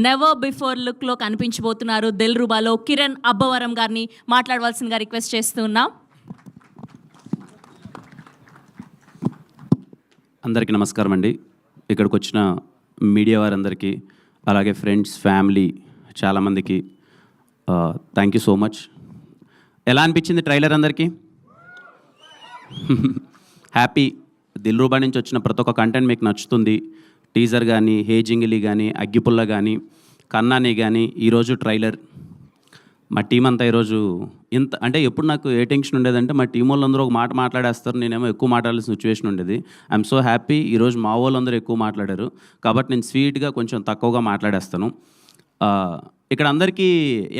Never before లుక్లో కనిపించబోతున్నారు దిల్రుబాలో కిరణ్ అబ్బవరం గారిని మాట్లాడవలసిందిగా రిక్వెస్ట్ చేస్తున్నాం. అందరికీ నమస్కారం అండి. ఇక్కడికి వచ్చిన మీడియా వారందరికీ, అలాగే ఫ్రెండ్స్, ఫ్యామిలీ చాలామందికి థ్యాంక్ యూ సో మచ్. ఎలా అనిపించింది ట్రైలర్ అందరికీ? హ్యాపీ. దిల్రుబా నుంచి వచ్చిన ప్రతి ఒక్క కంటెంట్ మీకు నచ్చుతుంది. టీజర్ కానీ, హే జింగిలి కానీ, అగ్గిపుల్ల కానీ, కన్నాని కానీ, ఈరోజు ట్రైలర్. మా టీం అంతా ఈరోజు ఇంత అంటే ఎప్పుడు నాకు ఏ టెన్షన్ ఉండేదంటే మా టీం వాళ్ళందరూ ఒక మాట మాట్లాడేస్తారు, నేనేమో ఎక్కువ మాట్లాడాల్సిన సిచ్యువేషన్ ఉండేది. I'm so happy. ఈరోజు మా వాళ్ళందరూ ఎక్కువ మాట్లాడారు కాబట్టి నేను స్వీట్గా కొంచెం తక్కువగా మాట్లాడేస్తాను. ఇక్కడ అందరికీ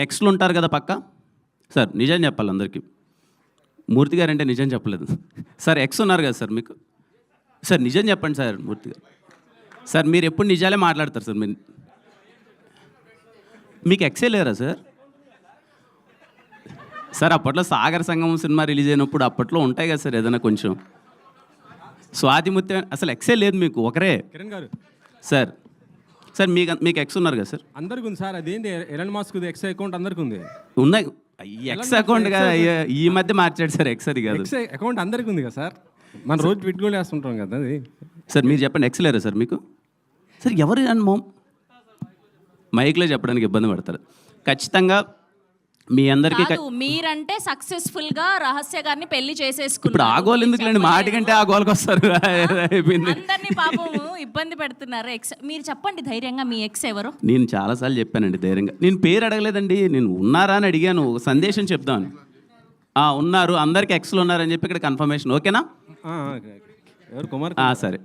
ఎక్స్లు ఉంటారు కదా పక్క. సార్ నిజం చెప్పాలి అందరికీ. మూర్తి గారు అంటే నిజం చెప్పలేదు సార్. ఎక్స్ ఉన్నారు కదా సార్ మీకు. సార్ నిజం చెప్పండి సార్. మూర్తి గారు సార్ మీరు ఎప్పుడు నిజాలే మాట్లాడతారు సార్. మీరు మీకు ఎక్సే లేరా సార్? సార్ అప్పట్లో సాగర్ సంగమం సినిమా రిలీజ్ అయినప్పుడు అప్పట్లో ఉంటాయి కదా సార్ ఏదైనా కొంచెం. స్వాతి ముత్యం అసలు ఎక్సే లేదు మీకు. ఒకరే కిరణ్ గారు సార్. సార్ మీకు ఎక్స్ ఉన్నారు కదా సార్? అందరికి ఉంది సార్. అదేంటి ఎలన్ మాస్క్ ఎక్స్ అకౌంట్ అందరికి ఉంది. ఉన్నాయి. ఎక్స్ అకౌంట్ కదా ఈ మధ్య మార్చాడు సార్. ఎక్స్ అది కాదు. ఎక్స్ అకౌంట్ అందరికి ఉంది కదా సార్. మనం రోజు పెట్టుకొని వేస్తుంటాం కదా అది. సార్ మీరు చెప్పండి, ఎక్స్ లేరా సార్ మీకు? సార్ ఎవరు మైక్లో చెప్పడానికి ఇబ్బంది పడతారు. ఖచ్చితంగా మీ అందరికీ మీరంటే సక్సెస్ఫుల్ గా రహస్య గారిని పెళ్లి ఇప్పుడు చేసేసుకున్నారు. ఆ గోల్ ఎందుకు లేండి, మాటికంటే ఆ గోల్కి వస్తారు. అయిపోయింది. అందరినీ పాపము ఇబ్బంది పెడుతున్నారు. ఎక్స్ మీరు చెప్పండి ధైర్యంగా, మీ ఎక్స్ ఎవరు? నేను చాలాసార్లు చెప్పానండి ధైర్యంగా. నేను పేరు అడగలేదండి, నేను ఉన్నారా అని అడిగాను. సందేశం చెప్తాను. ఉన్నారు, అందరికి ఎక్స్లు ఉన్నారని చెప్పి ఇక్కడ కన్ఫర్మేషన్. ఓకేనా? ఎవరు కుమార్? సరే.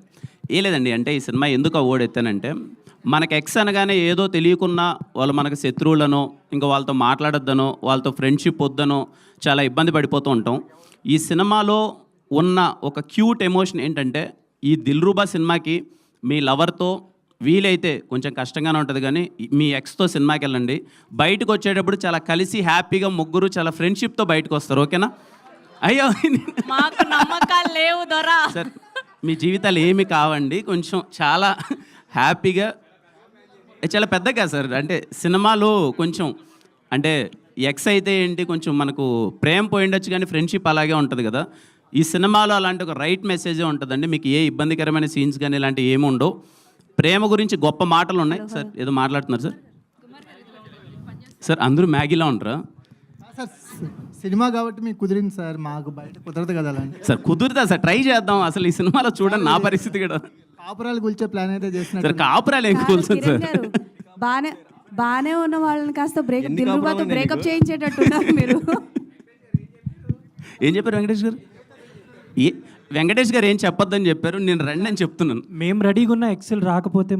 ఏ లేదండి, అంటే ఈ సినిమా ఎందుకు అవార్డు ఎత్తానంటే, మనకు ఎక్స్ అనగానే ఏదో తెలియకున్నా వాళ్ళు మనకు శత్రువులనో, ఇంకా వాళ్ళతో మాట్లాడొద్దనో, వాళ్ళతో ఫ్రెండ్షిప్ వద్దనో చాలా ఇబ్బంది పడిపోతూ ఉంటాం. ఈ సినిమాలో ఉన్న ఒక క్యూట్ ఎమోషన్ ఏంటంటే, ఈ దిల్రుబా సినిమాకి మీ లవర్తో వీలైతే కొంచెం కష్టంగానే ఉంటుంది, కానీ మీ ఎక్స్తో సినిమాకి వెళ్ళండి. బయటకు వచ్చేటప్పుడు చాలా కలిసి హ్యాపీగా ముగ్గురు చాలా ఫ్రెండ్షిప్తో బయటకు వస్తారు. ఓకేనా? అయ్యో మాకు నమ్మకాలు లేవు దొరా. సార్ మీ జీవితాలు ఏమి కావండి, కొంచెం చాలా హ్యాపీగా, చాలా పెద్దగా సార్. అంటే సినిమాలో కొంచెం అంటే ఎక్స్ అయితే ఏంటి, కొంచెం మనకు ప్రేమ పోయిండొచ్చు కానీ ఫ్రెండ్షిప్ అలాగే ఉంటుంది కదా. ఈ సినిమాలో అలాంటి ఒక రైట్ మెసేజే ఉంటుందండి. మీకు ఏ ఇబ్బందికరమైన సీన్స్ కానీ ఇలాంటివి ఏమి ఉండవు. ప్రేమ గురించి గొప్ప మాటలు ఉన్నాయి. సార్ ఏదో మాట్లాడుతున్నారు సార్. సార్ అందరూ మ్యాగీలో ఉంటారా సార్? సినిమా కాబట్టి మీకు కుదిరింది సార్, మాకు బయట కుదరదు కదా అలాంటి. సార్ కుదురుతా సార్, ట్రై చేద్దాం. అసలు ఈ సినిమాలో చూడండి నా పరిస్థితి కూడా. కాపురాలు కూల్చే ప్లాన్ అయితే చేసిన సార్. కాపురాలు ఏం కూల్చుంది సార్? బానే ఉన్న వాళ్ళని కాస్త దిల్రుబాతో బ్రేకప్ చేయించేటట్టున్నారు మీరు. ఏం చెప్పారు వెంకటేష్ గారు? వెంకటేష్ గారు ఏం చెప్పొద్దని చెప్పారు, నేను రండి అని చెప్తున్నాను. మేము రెడీగా ఉన్న ఎక్సెల్ రాకపోతే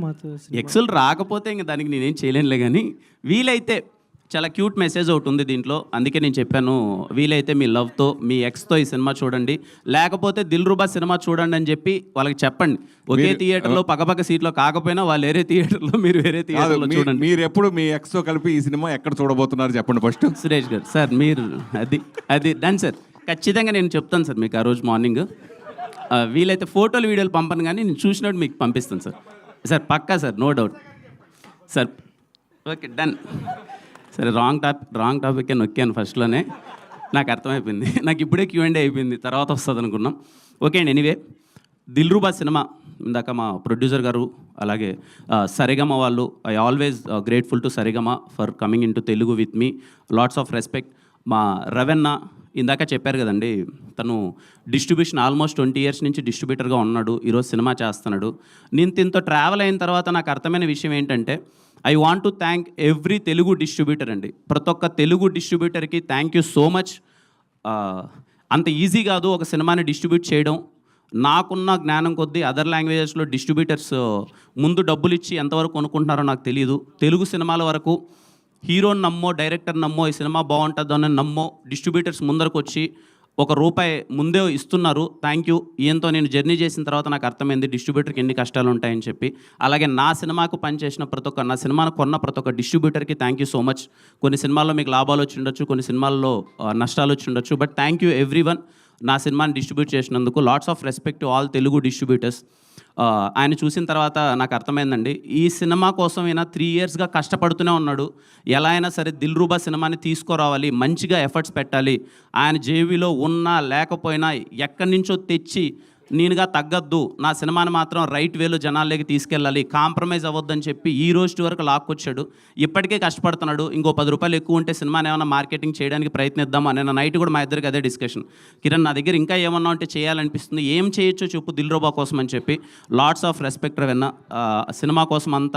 ఎక్సెల్ రాకపోతే ఇంకా దానికి నేనేం చేయలేనులే, కానీ వీలైతే చాలా క్యూట్ మెసేజ్ ఒకటి ఉంది దీంట్లో. అందుకే నేను చెప్పాను, వీలైతే మీ లవ్తో, మీ ఎక్స్తో ఈ సినిమా చూడండి, లేకపోతే దిల్రుబా సినిమా చూడండి అని చెప్పి వాళ్ళకి చెప్పండి. ఒకే థియేటర్లో పక్కపక్క సీట్లో కాకపోయినా వాళ్ళు వేరే థియేటర్లో, మీరు వేరే థియేటర్లో చూడండి. మీరు ఎప్పుడు మీ ఎక్స్తో కలిపి ఈ సినిమా ఎక్కడ చూడబోతున్నారు చెప్పండి ఫస్ట్. సురేష్ గారు సార్, మీరు అది డన్ సార్. ఖచ్చితంగా నేను చెప్తాను సార్ మీకు ఆ రోజు మార్నింగ్. వీలైతే ఫోటోలు వీడియోలు పంపను, కానీ నేను చూసినట్టు మీకు పంపిస్తాను సార్. సార్ పక్కా sir, no doubt sir. Okay done. సరే, రాంగ్ టాపిక్ నొక్కాను ఫస్ట్లోనే, నాకు అర్థమైపోయింది. నాకు ఇప్పుడే Q&A అయిపోయింది, తర్వాత వస్తుంది అనుకున్నాం. ఓకే అండి. ఎనీవే, దిల్రుబా సినిమా ఇందాక మా ప్రొడ్యూసర్ గారు, అలాగే సరిగమ వాళ్ళు, I always grateful to Sarigama for coming in to Telugu with me. Lots of respect. మా రవెన్న ఇందాక చెప్పారు కదండి, తను డిస్ట్రిబ్యూషన్ ఆల్మోస్ట్ 20 years నుంచి డిస్ట్రిబ్యూటర్గా ఉన్నాడు. ఈరోజు సినిమా చేస్తున్నాడు. నేను దీంతో ట్రావెల్ అయిన తర్వాత నాకు అర్థమైన విషయం ఏంటంటే, I want to thank every Telugu distributor అండి. ప్రతి ఒక్క తెలుగు డిస్ట్రిబ్యూటర్కి థ్యాంక్ యూ సో మచ్. అంత ఈజీ కాదు ఒక సినిమాని డిస్ట్రిబ్యూట్ చేయడం. నాకున్న జ్ఞానం కొద్దీ అదర్ లాంగ్వేజెస్లో డిస్ట్రిబ్యూటర్స్ ముందు డబ్బులు ఇచ్చి ఎంతవరకు కొనుక్కుంటున్నారో నాకు తెలియదు. తెలుగు సినిమాల వరకు హీరోని నమ్మో, డైరెక్టర్ నమ్మో, ఈ సినిమా బాగుంటుందని నమ్మో డిస్ట్రిబ్యూటర్స్ ముందరకు వచ్చి ₹1 ముందే ఇస్తున్నారు. Thank you. ఈయంతో నేను జర్నీ చేసిన తర్వాత నాకు అర్థమైంది డిస్ట్రిబ్యూటర్కి ఎన్ని కష్టాలు ఉంటాయని చెప్పి. అలాగే నా సినిమాకు పనిచేసిన నా సినిమాను కొన్న ప్రతి ఒక్క డిస్ట్రిబ్యూటర్కి థ్యాంక్ యూ సో మచ్. కొన్ని సినిమాల్లో మీకు లాభాలు వచ్చి ఉండొచ్చు, కొన్ని సినిమాల్లో నష్టాలు వచ్చి ఉండొచ్చు, but thank you every one నా సినిమాని డిస్ట్రిబ్యూట్ చేసినందుకు. Lots of respect to all Telugu distributors. ఆయన చూసిన తర్వాత నాకు అర్థమైందండి, ఈ సినిమా కోసం ఈయన 3 ఇయర్స్గా కష్టపడుతూనే ఉన్నాడు. ఎలా అయినా సరే దిల్రూబా సినిమాని తీసుకురావాలి, మంచిగా ఎఫర్ట్స్ పెట్టాలి, ఆయన జేబీలో ఉన్నా లేకపోయినా ఎక్కడి నుంచో తెచ్చి నేనుగా తగ్గద్దు, నా సినిమాని మాత్రం రైట్ వేలో జనాల్లోకి తీసుకెళ్ళాలి, కాంప్రమైజ్ అవ్వద్దని చెప్పి ఈ రోజు వరకు లాక్కొచ్చాడు. ఇప్పటికే కష్టపడుతున్నాడు. ఇంకో 10 రూపాయలు ఎక్కువ ఉంటే సినిమాని ఏమైనా మార్కెటింగ్ చేయడానికి ప్రయత్నిద్దాం అని నైట్ కూడా మా ఇద్దరికి అదే డిస్కషన్. కిరణ్, నా దగ్గర ఇంకా ఏమన్నా ఉంటే చేయాలనిపిస్తుంది, ఏం చేయొచ్చో చెప్పు దిల్రూబా కోసం అని చెప్పి. Lots of respect Ravanna, cinema కోసం అంత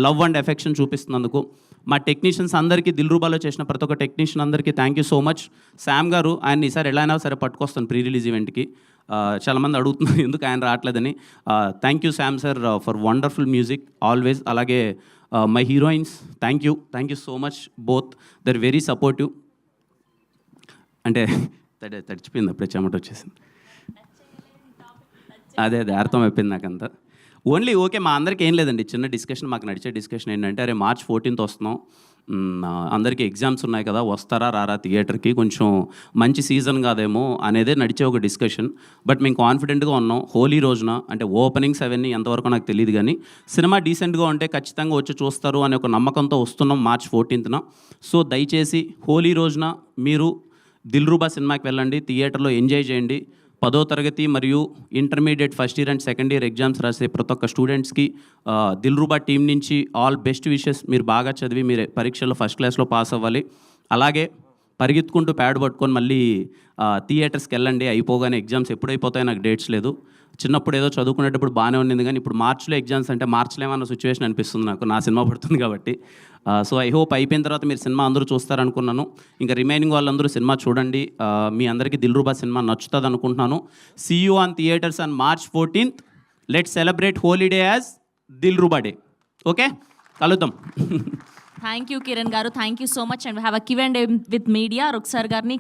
లవ్ అండ్ ఎఫెక్షన్ చూపిస్తున్నందుకు. మా టెక్నీషియన్స్ అందరికీ, దిల్రూబాలో చేసిన ప్రతి ఒక్క టెక్నీషియన్ అందరికీ thank you so much. Sam గారు, ఆయన ఈసారి ఎలా అయినా సరే పట్టుకొస్తాను ప్రీ రిలీజ్ ఈవెంట్కి. చాలామంది అడుగుతున్నారు ఎందుకు ఆయన రావట్లేదని. Thank you Sam sir for wonderful music always. అలాగే my heroines, thank you so much both, they're very supportive. అంటే తడిచిపోయింది అప్పుడే, చెమట వచ్చేసింది. అదే అర్థం అయిపోయింది నాకంతా. ఓన్లీ ఓకే, మా అందరికీ ఏం లేదండి, చిన్న డిస్కషన్, మాకు నడిచే డిస్కషన్ ఏంటంటే, అరే March 14th వస్తున్నాం, అందరికీ ఎగ్జామ్స్ ఉన్నాయి కదా, వస్తారా రారా థియేటర్కి, కొంచెం మంచి సీజన్ కాదేమో అనేదే నడిచే ఒక డిస్కషన్. బట్ మేము కాన్ఫిడెంట్గా ఉన్నాం. హోలీ రోజున, అంటే ఓపెనింగ్స్ అవన్నీ ఎంతవరకు నాకు తెలియదు కానీ, సినిమా డీసెంట్గా ఉంటే ఖచ్చితంగా వచ్చి చూస్తారు అనే ఒక నమ్మకంతో వస్తున్నాం March 14th. సో దయచేసి హోలీ రోజున మీరు దిల్రూబా సినిమాకి వెళ్ళండి, థియేటర్లో ఎంజాయ్ చేయండి. 10వ తరగతి మరియు intermediate first year and second year exams రాసే ప్రతి ఒక్క స్టూడెంట్స్కి దిల్రూబా టీం నుంచి ఆల్ బెస్ట్ విషెస్. మీరు బాగా చదివి మీరు పరీక్షల్లో ఫస్ట్ క్లాస్లో పాస్ అవ్వాలి. అలాగే పరిగెత్తుకుంటూ ప్యాడ్ పట్టుకొని మళ్ళీ థియేటర్స్కి వెళ్ళండి. అయిపోగానే ఎగ్జామ్స్ ఎప్పుడు అయిపోతాయో నాకు డేట్స్ లేదు. చిన్నప్పుడు ఏదో చదువుకునేటప్పుడు బాగానే ఉండింది కానీ ఇప్పుడు మార్చ్లో ఎగ్జామ్స్ అంటే మార్చ్లో ఏమన్నా సిచ్యువేషన్ అనిపిస్తుంది నాకు, నా సినిమా పడుతుంది కాబట్టి. సో ఐ హోప్ అయిపోయిన తర్వాత మీరు సినిమా అందరూ చూస్తారనుకున్నాను. ఇంకా రిమైనింగ్ వాళ్ళందరూ సినిమా చూడండి. మీ అందరికీ దిల్రూబా సినిమా నచ్చుతుంది అనుకుంటున్నాను. See you on theatres on March 14th. Let's celebrate holiday as Dilruba day. Okay, కలుద్దాం. థ్యాంక్ యూ కిరణ్ గారు, thank you so much. And have a Q&A with media. Rukshar గారిని